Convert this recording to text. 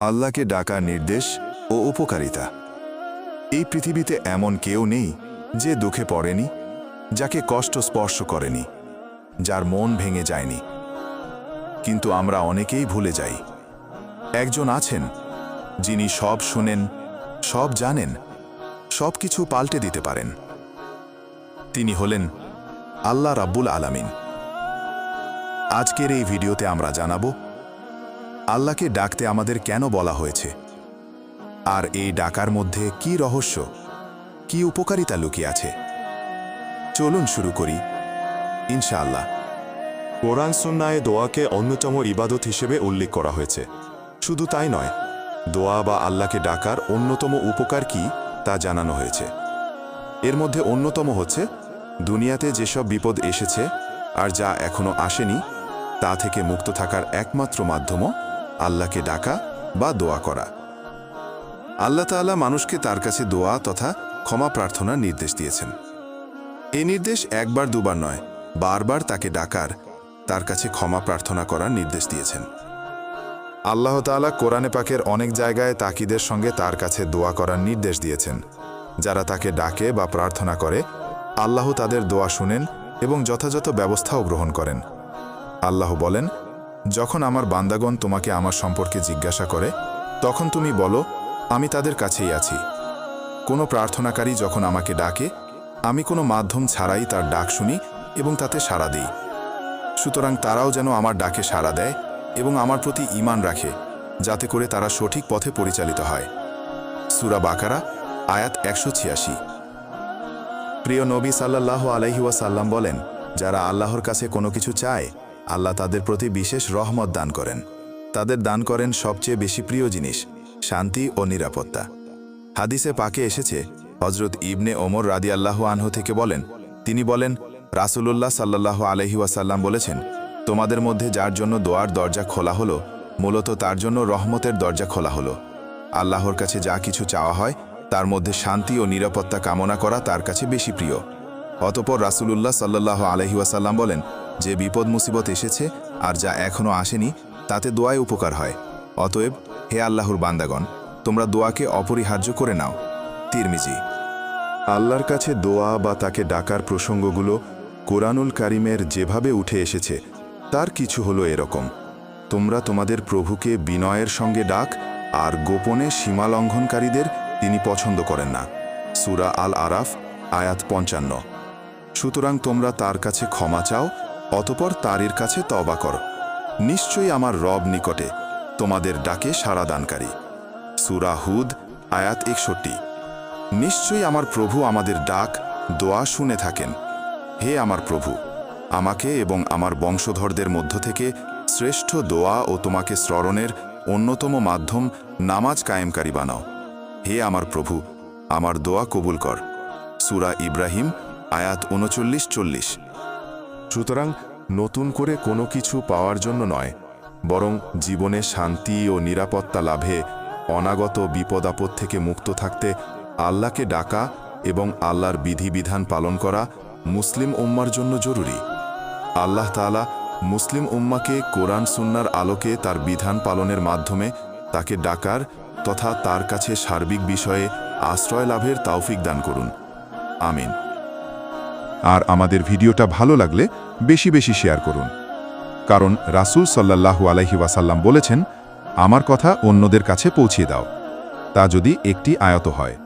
আল্লাহকে ডাকার নির্দেশ ও উপকারিতা। এই পৃথিবীতে এমন কেউ নেই যে দুঃখে পড়েনি, যাকে কষ্ট স্পর্শ করেনি, যার মন ভেঙে যায়নি। কিন্তু আমরা অনেকেই ভুলে যাই, একজন আছেন যিনি সব শুনেন, সব জানেন, সব কিছু পাল্টে দিতে পারেন। তিনি হলেন আল্লাহ রাব্বুল আলামিন। আজকের এই ভিডিওতে আমরা জানাবো আল্লাহকে ডাকতে আমাদের কেন বলা হয়েছে, আর এই ডাকার মধ্যে কি রহস্য, কি উপকারিতা লুকিয়ে আছে। চলুন শুরু করি ইনশাআল্লাহ। কোরআন সুন্নায়ে দোয়াকে অন্যতম ইবাদত হিসেবে উল্লেখ করা হয়েছে। শুধু তাই নয়, দোয়া বা আল্লাহকে ডাকার অন্যতম উপকার কি তা জানানো হয়েছে। এর মধ্যে অন্যতম হচ্ছে দুনিয়াতে যেসব বিপদ এসেছে আর যা এখনো আসেনি তা থেকে মুক্ত থাকার একমাত্র মাধ্যম আল্লাহকে ডাকা বা দোয়া করা। আল্লাহ তাআলা মানুষকে তার কাছে দোয়া তথা ক্ষমা প্রার্থনার নির্দেশ দিয়েছেন। এই নির্দেশ একবার দুবার নয়, বারবার তাকে ডাকার, তার কাছে ক্ষমা প্রার্থনা করার নির্দেশ দিয়েছেন। আল্লাহ তাআলা কোরআনে পাকের অনেক জায়গায় তাকিদের সঙ্গে তার কাছে দোয়া করার নির্দেশ দিয়েছেন। যারা তাকে ডাকে বা প্রার্থনা করে, আল্লাহ তাদের দোয়া শুনেন এবং যথাযথ ব্যবস্থাও গ্রহণ করেন। আল্লাহ বলেন, যখন আমার বান্দাগণ তোমাকে আমার সম্পর্কে জিজ্ঞাসা করে, তখন তুমি বলো, আমি তাদের কাছেই আছি। কোনো প্রার্থনাকারী যখন আমাকে ডাকে, আমি কোনো মাধ্যম ছাড়াই তার ডাক শুনি এবং তাতে সাড়া দিই। সুতরাং তারাও যেন আমার ডাকে সাড়া দেয় এবং আমার প্রতি ঈমান রাখে, যাতে করে তারা সঠিক পথে পরিচালিত হয়। সূরা বাকারা আয়াত 186। প্রিয় নবী সাল্লাল্লাহু আলাইহি ওয়াসাল্লাম বলেন, যারা আল্লাহর কাছে কোনো কিছু চায়, আল্লাহ তাদের প্রতি বিশেষ রহমত দান করেন। তাদের দান করেন সবচেয়ে বেশি প্রিয় জিনিস, শান্তি ও নিরাপত্তা। হাদিসে পাকে এসেছে, হযরত ইবনে ওমর রাদিয়াল্লাহু আনহু থেকে বলেন, তিনি বলেন, রাসূলুল্লাহ সাল্লাল্লাহু আলাইহি ওয়াসাল্লাম বলেছেন, তোমাদের মধ্যে যার জন্য দোয়ার দরজা খোলা হলো, মূলত তার জন্য রহমতের দরজা খোলা হলো। আল্লাহর কাছে যা কিছু চাওয়া হয় তার মধ্যে শান্তি ও নিরাপত্তা কামনা করা তার কাছে বেশি প্রিয়। অতঃপর রাসূলুল্লাহ সাল্লাল্লাহু আলাইহি ওয়াসাল্লাম বলেন, যে বিপদ মুসিবত এসেছে আর যা এখনো আসেনি তাতে দোয়ায় উপকার হয়। অতএব হে আল্লাহর বান্দাগণ, তোমরা দোয়াকে অপরিহার্য করে নাও। তিরমিজি। আল্লাহর কাছে দোয়া বা তাকে ডাকার প্রসঙ্গগুলো কোরআনুল কারিমের যেভাবে উঠে এসেছে তার কিছু হলো এরকম: তোমরা তোমাদের প্রভুকে বিনয়ের সঙ্গে ডাক, আর গোপনে সীমা লঙ্ঘনকারীদের তিনি পছন্দ করেন না। সূরা আল আরাফ আয়াত 55। সুতরাং তোমরা তার কাছে ক্ষমা চাও, অতঃপর তাঁর কাছে তওবা করো। নিশ্চয়ই আমার রব নিকটে তোমাদের ডাকে সাড়া দানকারী। সূরা হুদ আয়াত 61। নিশ্চয়ই আমার প্রভু আমাদের ডাক, দোয়া শুনে থাকেন। হে আমার প্রভু, আমাকে এবং আমার বংশধরদের মধ্য থেকে শ্রেষ্ঠ দোয়া ও তোমাকে স্মরণের অন্যতম মাধ্যম নামাজ কায়েমকারী বানাও। হে আমার প্রভু, আমার দোয়া কবুল কর। সূরা ইব্রাহিম আয়াত 39-40। সুতরাং নতুন করে কোনো কিছু পাওয়ার জন্য নয়, বরং জীবনে শান্তি ও নিরাপত্তা লাভে, অনাগত বিপদ আপদ থেকে মুক্ত থাকতে আল্লাহকে ডাকা এবং আল্লাহর বিধিবিধান পালন করা মুসলিম উম্মার জন্য জরুরি। আল্লাহ তাআলা মুসলিম উম্মাকে কোরআন সুন্নাহর আলোকে তার বিধান পালনের মাধ্যমে তাকে ডাকার তথা তার কাছে সার্বিক বিষয়ে আশ্রয় লাভের তৌফিক দান করুন। আমিন। আর আমাদের ভিডিওটা ভালো লাগলে বেশি বেশি শেয়ার করুন, কারণ রাসূল সাল্লাল্লাহু আলাইহি ওয়াসাল্লাম বলেছেন, আমার কথা অন্যদের কাছে পৌঁছিয়ে দাও, তা যদি একটি আয়াত হয়।